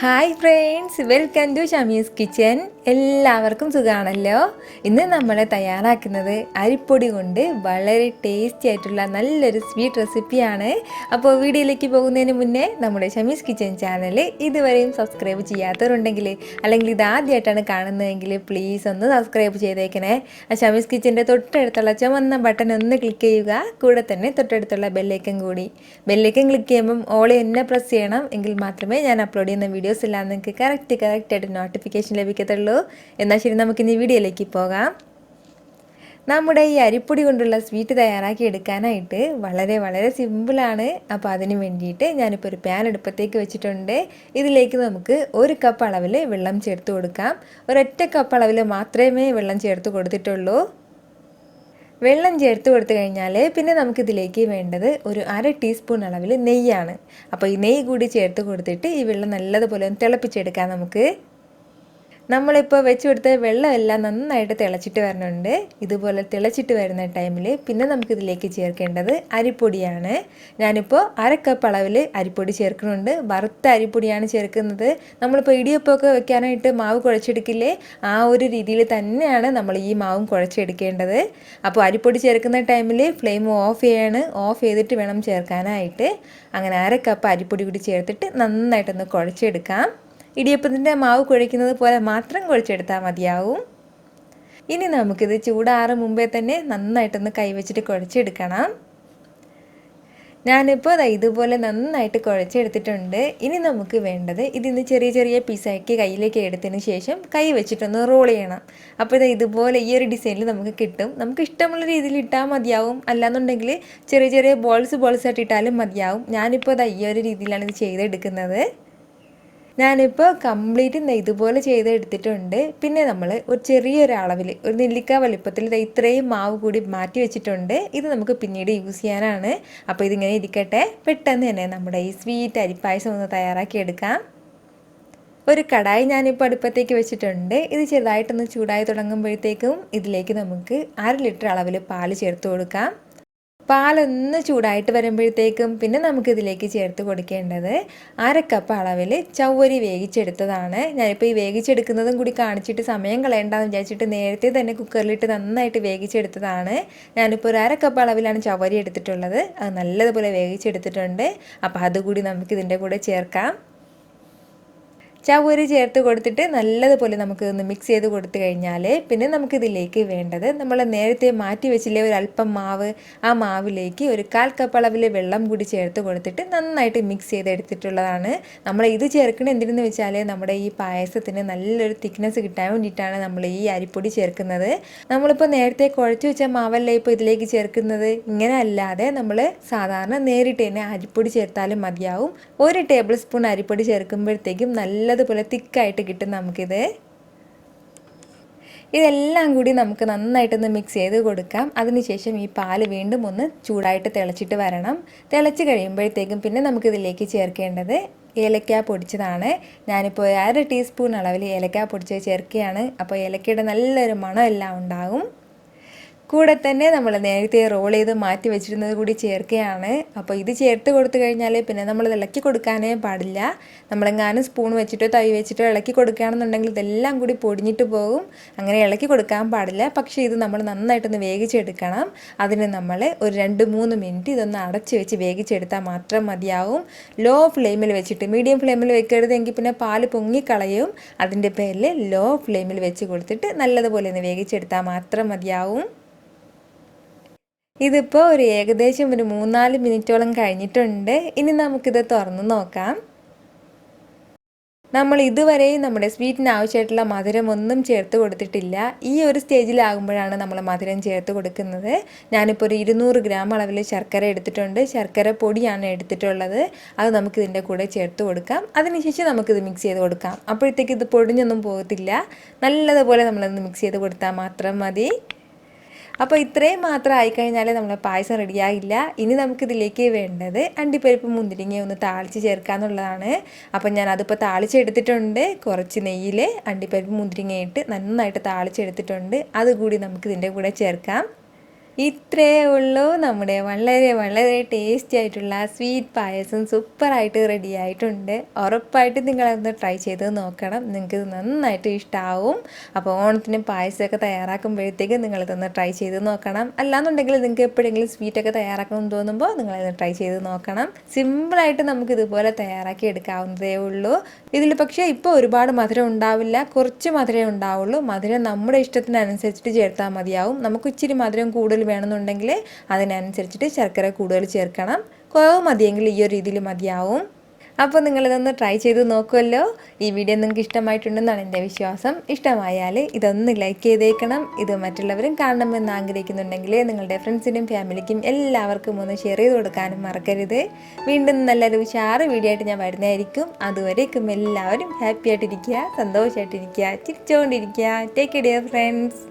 Hi friends, welcome to Shami's kitchen. എല്ലാവർക്കും സുഖമാണല്ലോ. ഇന്ന് നമ്മൾ തയ്യാറാക്കുന്നത് അരിപ്പൊടി കൊണ്ട് വളരെ ടേസ്റ്റി ആയിട്ടുള്ള നല്ലൊരു സ്വീറ്റ് റെസിപ്പിയാണ്. അപ്പോൾ വീഡിയോയിലേക്ക് പോകുന്നതിന് മുന്നേ നമ്മുടെ ഷമീസ് കിച്ചൻ ചാനൽ ഇതുവരെയും സബ്സ്ക്രൈബ് ചെയ്യാത്തവരുണ്ടെങ്കിൽ, അല്ലെങ്കിൽ ഇതാദ്യമായിട്ടാണ് കാണുന്നതെങ്കിൽ പ്ലീസ് ഒന്ന് സബ്സ്ക്രൈബ് ചെയ്തേക്കണേ. ഷമീസ് കിച്ചൻ്റെ തൊട്ടടുത്തുള്ള ചുവന്ന ബട്ടൺ ഒന്ന് ക്ലിക്ക് ചെയ്യുക. കൂടെ തന്നെ തൊട്ടടുത്തുള്ള ബെല്ലൈക്കൻ ക്ലിക്ക് ചെയ്യുമ്പം ഓളി എന്നെ പ്രസ് ചെയ്യണം. എങ്കിൽ മാത്രമേ ഞാൻ അപ്ലോഡ് ചെയ്യുന്ന വീഡിയോസ് എല്ലാം നിങ്ങൾക്ക് കറക്റ്റായിട്ട് നോട്ടിഫിക്കേഷൻ ലഭിക്കത്തുള്ളൂ. എന്നാൽ ശരി, നമുക്കിനി വീഡിയോയിലേക്ക് പോകാം. നമ്മുടെ ഈ അരിപ്പൊടി കൊണ്ടുള്ള സ്വീറ്റ് തയ്യാറാക്കി എടുക്കാനായിട്ട് വളരെ സിമ്പിളാണ്. അപ്പോൾ അതിന് വേണ്ടിയിട്ട് ഞാനിപ്പോൾ ഒരു പാൻ അടുപ്പത്തേക്ക് വെച്ചിട്ടുണ്ട്. ഇതിലേക്ക് നമുക്ക് 1 കപ്പ് അളവിൽ വെള്ളം ചേർത്ത് കൊടുക്കാം. ഒരൊറ്റ കപ്പ് അളവിൽ മാത്രമേ വെള്ളം ചേർത്ത് കൊടുത്തിട്ടുള്ളൂ. വെള്ളം ചേർത്ത് കൊടുത്തു കഴിഞ്ഞാൽ പിന്നെ നമുക്കിതിലേക്ക് വേണ്ടത് ഒരു 1/2 ടീസ്പൂൺ അളവിൽ നെയ്യാണ്. അപ്പോൾ ഈ നെയ്യ് കൂടി ചേർത്ത് കൊടുത്തിട്ട് ഈ വെള്ളം നല്ലതുപോലെ ഒന്ന് തിളപ്പിച്ചെടുക്കാം. നമ്മളിപ്പോൾ വെച്ച് കൊടുത്ത വെള്ളമെല്ലാം നന്നായിട്ട് തിളച്ചിട്ട് വരുന്നുണ്ട്. ഇതുപോലെ തിളച്ചിട്ട് വരുന്ന ടൈമിൽ പിന്നെ നമുക്കിതിലേക്ക് ചേർക്കേണ്ടത് അരിപ്പൊടിയാണ്. ഞാനിപ്പോൾ 1/2 കപ്പ് അളവിൽ അരിപ്പൊടി ചേർക്കുന്നുണ്ട്. വറുത്ത അരിപ്പൊടിയാണ് ചേർക്കുന്നത്. നമ്മളിപ്പോൾ ഇടിയപ്പമൊക്കെ വെക്കാനായിട്ട് മാവ് കുഴച്ചെടുക്കില്ലേ, ആ ഒരു രീതിയിൽ തന്നെയാണ് നമ്മൾ ഈ മാവും കുഴച്ചെടുക്കേണ്ടത്. അപ്പോൾ അരിപ്പൊടി ചേർക്കുന്ന ടൈമിൽ ഫ്ലെയിം ഓഫ് ചെയ്തിട്ട് വേണം ചേർക്കാനായിട്ട്. അങ്ങനെ 1/2 കപ്പ് അരിപ്പൊടി കൂടി ചേർത്തിട്ട് നന്നായിട്ടൊന്ന് കുഴച്ചെടുക്കാം. ഇടിയപ്പത്തിൻ്റെ മാവ് കുഴയ്ക്കുന്നത് പോലെ മാത്രം കുഴച്ചെടുത്താൽ മതിയാവും. ഇനി നമുക്കിത് ചൂടാറും മുമ്പേ തന്നെ നന്നായിട്ടൊന്ന് കൈവച്ചിട്ട് കുഴച്ചെടുക്കണം. ഞാനിപ്പോൾ ഇതുപോലെ നന്നായിട്ട് കുഴച്ചെടുത്തിട്ടുണ്ട്. ഇനി നമുക്ക് വേണ്ടത് ഇതിന്ന് ചെറിയ പീസാക്കി കയ്യിലേക്ക് എടുത്തതിന് ശേഷം കൈ വെച്ചിട്ടൊന്ന് റോൾ ചെയ്യണം. അപ്പോൾ ഇതുപോലെ ഈ ഒരു ഡിസൈനിൽ നമുക്ക് കിട്ടും. നമുക്ക് ഇഷ്ടമുള്ള രീതിയിൽ ഇട്ടാൽ മതിയാവും. അല്ലാന്നുണ്ടെങ്കിൽ ചെറിയ ബോൾസ് ആയിട്ട് ഇട്ടാലും മതിയാവും. ഞാനിപ്പോൾ ഈ ഒരു രീതിയിലാണ് ഇത് ചെയ്തെടുക്കുന്നത്. ഞാനിപ്പോൾ കംപ്ലീറ്റ് ഇതുപോലെ ചെയ്തെടുത്തിട്ടുണ്ട്. പിന്നെ നമ്മൾ ഒരു ചെറിയൊരു അളവിൽ ഒരു നെല്ലിക്ക വലിപ്പത്തിൽ ഇത്രയും മാവ് കൂടി മാറ്റി വെച്ചിട്ടുണ്ട്. ഇത് നമുക്ക് പിന്നീട് യൂസ് ചെയ്യാനാണ്. അപ്പോൾ ഇതിങ്ങനെ ഇരിക്കട്ടെ. പെട്ടെന്ന് തന്നെ നമ്മുടെ ഈ സ്വീറ്റ് അരിപ്പായസം ഒന്ന് തയ്യാറാക്കി എടുക്കാം. ഒരു കടായി ഞാനിപ്പോൾ അടുപ്പത്തേക്ക് വെച്ചിട്ടുണ്ട്. ഇത് ചെറുതായിട്ടൊന്ന് ചൂടായി തുടങ്ങുമ്പോഴത്തേക്കും ഇതിലേക്ക് നമുക്ക് 1/2 ലിറ്റർ അളവിൽ പാല് ചേർത്ത് കൊടുക്കാം. പാലൊന്ന് ചൂടായിട്ട് വരുമ്പോഴത്തേക്കും പിന്നെ നമുക്കിതിലേക്ക് ചേർത്ത് കൊടുക്കേണ്ടത് 1/2 കപ്പ് അളവിൽ ചവ്വരി വേവിച്ചെടുത്തതാണ്. ഞാനിപ്പോൾ ഈ വേവിച്ചെടുക്കുന്നതും കൂടി കാണിച്ചിട്ട് സമയം കളയണ്ടെന്ന് വിചാരിച്ചിട്ട് നേരത്തെ തന്നെ കുക്കറിലിട്ട് നന്നായിട്ട് വേവിച്ചെടുത്തതാണ്. ഞാനിപ്പോൾ ഒരു 1/2 കപ്പ് അളവിലാണ് ചവ്വരി എടുത്തിട്ടുള്ളത്. അത് നല്ലതുപോലെ വേവിച്ചെടുത്തിട്ടുണ്ട്. അപ്പോൾ അതുകൂടി നമുക്കിതിൻ്റെ കൂടെ ചേർക്കാം. ചവ്വരി ചേർത്ത് കൊടുത്തിട്ട് നല്ലതുപോലെ നമുക്കിതൊന്ന് മിക്സ് ചെയ്ത് കൊടുത്തു കഴിഞ്ഞാൽ പിന്നെ നമുക്കിതിലേക്ക് വേണ്ടത് നമ്മൾ നേരത്തെ മാറ്റി വെച്ചില്ലേ ഒരു അല്പം മാവ്, ആ മാവിലേക്ക് ഒരു 1/4 കപ്പ് അളവിൽ വെള്ളം കൂടി ചേർത്ത് കൊടുത്തിട്ട് നന്നായിട്ട് മിക്സ് ചെയ്തെടുത്തിട്ടുള്ളതാണ്. നമ്മൾ ഇത് ചേർക്കുന്നത് എന്തിനെന്ന് വെച്ചാൽ നമ്മുടെ ഈ പായസത്തിന് നല്ലൊരു തിക്നെസ് കിട്ടാൻ വേണ്ടിയിട്ടാണ് നമ്മൾ ഈ അരിപ്പൊടി ചേർക്കുന്നത്. നമ്മളിപ്പോൾ നേരത്തെ കുഴച്ച് വെച്ച മാവല്ലേ ഇപ്പോൾ ഇതിലേക്ക് ചേർക്കുന്നത്. ഇങ്ങനെ അല്ലാതെ നമ്മൾ സാധാരണ നേരിട്ട് തന്നെ അരിപ്പൊടി ചേർത്താലും മതിയാവും. 1 ടേബിൾ സ്പൂൺ അരിപ്പൊടി ചേർക്കുമ്പോഴത്തേക്കും നല്ലതുപോലെ തിക്കായിട്ട് കിട്ടും നമുക്കിത്. ഇതെല്ലാം കൂടി നമുക്ക് നന്നായിട്ടൊന്ന് മിക്സ് ചെയ്ത് കൊടുക്കാം. അതിനുശേഷം ഈ പാല് വീണ്ടും ഒന്ന് ചൂടായിട്ട് തിളച്ചിട്ട് വരണം. തിളച്ച് കഴിയുമ്പോഴത്തേക്കും പിന്നെ നമുക്കിതിലേക്ക് ചേർക്കേണ്ടത് ഏലക്ക പൊടിച്ചതാണ്. ഞാനിപ്പോൾ 1/2 ടീസ്പൂൺ അളവിൽ ഏലക്ക പൊടിച്ചത് ചേർക്കുകയാണ്. അപ്പോൾ ഏലക്കയുടെ നല്ലൊരു മണം എല്ലാം ഉണ്ടാകും. കൂടെ തന്നെ നമ്മൾ നേരത്തെ റോൾ ചെയ്ത് മാറ്റി വെച്ചിരുന്നത് കൂടി ചേർക്കുകയാണ്. അപ്പോൾ ഇത് ചേർത്ത് കൊടുത്തു കഴിഞ്ഞാൽ പിന്നെ നമ്മൾ ഇളക്കി കൊടുക്കാനേ പാടില്ല. നമ്മളെങ്ങാനും സ്പൂൺ വെച്ചിട്ടോ തൈ വെച്ചിട്ടോ ഇളക്കി കൊടുക്കുകയാണെന്നുണ്ടെങ്കിൽ ഇതെല്ലാം കൂടി പൊടിഞ്ഞിട്ട് പോകും. അങ്ങനെ ഇളക്കി കൊടുക്കാൻ പാടില്ല. പക്ഷേ ഇത് നമ്മൾ നന്നായിട്ടൊന്ന് വേവിച്ചെടുക്കണം. അതിന് നമ്മൾ ഒരു 2-3 മിനിറ്റ് ഇതൊന്ന് അടച്ച് വെച്ച് വേവിച്ചെടുത്താൽ മാത്രം മതിയാവും. ലോ ഫ്ലെയിമിൽ വെച്ചിട്ട്, മീഡിയം ഫ്ലെയിമിൽ വെക്കരുതെങ്കിൽ പിന്നെ പാല് പൊങ്ങിക്കളയും. അതിൻ്റെ പേരിൽ ലോ ഫ്ലെയിമിൽ വെച്ച് കൊടുത്തിട്ട് നല്ലതുപോലെ ഒന്ന് വേവിച്ചെടുത്താൽ മാത്രം മതിയാവും. ഇതിപ്പോൾ ഏകദേശം ഒരു 3-4 മിനിറ്റോളം കഴിഞ്ഞിട്ടുണ്ട്. ഇനി നമുക്കിത് തുറന്ന് നോക്കാം. നമ്മൾ ഇതുവരെയും നമ്മുടെ സ്വീറ്റിന് ആവശ്യമായിട്ടുള്ള മധുരം ഒന്നും ചേർത്ത് കൊടുത്തിട്ടില്ല. ഈ ഒരു സ്റ്റേജിലാകുമ്പോഴാണ് നമ്മൾ മധുരം ചേർത്ത് കൊടുക്കുന്നത്. ഞാനിപ്പോൾ ഒരു 200 ഗ്രാം അളവിൽ ശർക്കര എടുത്തിട്ടുണ്ട്. ശർക്കര പൊടിയാണ് എടുത്തിട്ടുള്ളത്. അത് നമുക്കിതിൻ്റെ കൂടെ ചേർത്ത് കൊടുക്കാം. അതിനുശേഷം നമുക്കിത് മിക്സ് ചെയ്ത് കൊടുക്കാം. അപ്പോഴത്തേക്ക് ഇത് പൊടിഞ്ഞൊന്നും പോകത്തില്ല. നല്ലതുപോലെ നമ്മളൊന്ന് മിക്സ് ചെയ്ത് കൊടുത്താൽ മാത്രം മതി. അപ്പോൾ ഇത്രയും മാത്രം ആയിക്കഴിഞ്ഞാൽ നമ്മുടെ പായസം റെഡിയാകില്ല. ഇനി നമുക്കിതിലേക്ക് വേണ്ടത് അണ്ടിപ്പരിപ്പ് മുന്തിരിങ്ങ ഒന്ന് താളിച്ച് ചേർക്കാമെന്നുള്ളതാണ്. അപ്പം ഞാൻ അതിപ്പോൾ താളിച്ചെടുത്തിട്ടുണ്ട്. കുറച്ച് നെയ്യിൽ അണ്ടിപ്പരിപ്പ് മുന്തിരിങ്ങ ഇട്ട് നന്നായിട്ട് താളിച്ചെടുത്തിട്ടുണ്ട്. അതുകൂടി നമുക്കിതിൻ്റെ കൂടെ ചേർക്കാം. ഇത്രയേ ഉള്ളൂ നമ്മുടെ വളരെ വളരെ ടേസ്റ്റി ആയിട്ടുള്ള സ്വീറ്റ് പായസം സൂപ്പറായിട്ട് റെഡി ആയിട്ടുണ്ട്. ഉറപ്പായിട്ട് നിങ്ങളതൊന്ന് ട്രൈ ചെയ്ത് നോക്കണം, നിങ്ങൾക്ക് നന്നായിട്ട് ഇഷ്ടമാവും. അപ്പോൾ ഓണത്തിന് പായസമൊക്കെ തയ്യാറാക്കുമ്പോഴത്തേക്ക് നിങ്ങളിതൊന്ന് ട്രൈ ചെയ്ത് നോക്കണം. അല്ലാന്നുണ്ടെങ്കിൽ നിങ്ങൾക്ക് എപ്പോഴെങ്കിലും സ്വീറ്റൊക്കെ തയ്യാറാക്കണമെന്ന് തോന്നുമ്പോൾ നിങ്ങളത് ട്രൈ ചെയ്ത് നോക്കണം. സിമ്പിളായിട്ട് നമുക്ക് ഇതുപോലെ തയ്യാറാക്കി എടുക്കാവുന്നതേ ഉള്ളൂ. ഇതിൽ പക്ഷേ ഇപ്പോൾ ഒരുപാട് മധുരം ഉണ്ടാവില്ല, കുറച്ച് മധുരമേ ഉണ്ടാവുള്ളൂ. മധുരം നമ്മുടെ ഇഷ്ടത്തിനനുസരിച്ചിട്ട് ചേർത്താൽ മതിയാവും. നമുക്ക് ഇച്ചിരി മധുരം കൂടുതൽ വേണമെന്നുണ്ടെങ്കിൽ അതിനനുസരിച്ചിട്ട് ശർക്കര കൂടുതൽ ചേർക്കണം. കുറവ് മതിയെങ്കിൽ ഈ ഒരു രീതിയിൽ മതിയാവും. അപ്പോൾ നിങ്ങളിതൊന്ന് ട്രൈ ചെയ്ത് നോക്കുമല്ലോ. ഈ വീഡിയോ നിങ്ങൾക്ക് ഇഷ്ടമായിട്ടുണ്ടെന്നാണ് എൻ്റെ വിശ്വാസം. ഇഷ്ടമായാൽ ഇതൊന്ന് ലൈക്ക് ചെയ്തേക്കണം. ഇത് മറ്റുള്ളവരും കാണണമെന്ന് ആഗ്രഹിക്കുന്നുണ്ടെങ്കിൽ നിങ്ങളുടെ ഫ്രണ്ട്സിനും ഫാമിലിക്കും എല്ലാവർക്കും ഒന്ന് ഷെയർ ചെയ്ത് കൊടുക്കാനും മറക്കരുത്. വീണ്ടും നല്ലൊരു ഉഷാറ് വീഡിയോ ആയിട്ട് ഞാൻ വരുന്നതായിരിക്കും. അതുവരേക്കും എല്ലാവരും ഹാപ്പി ആയിട്ടിരിക്കുക, സന്തോഷമായിട്ടിരിക്കുക, ചിരിച്ചുകൊണ്ടിരിക്കുക. Take care friends.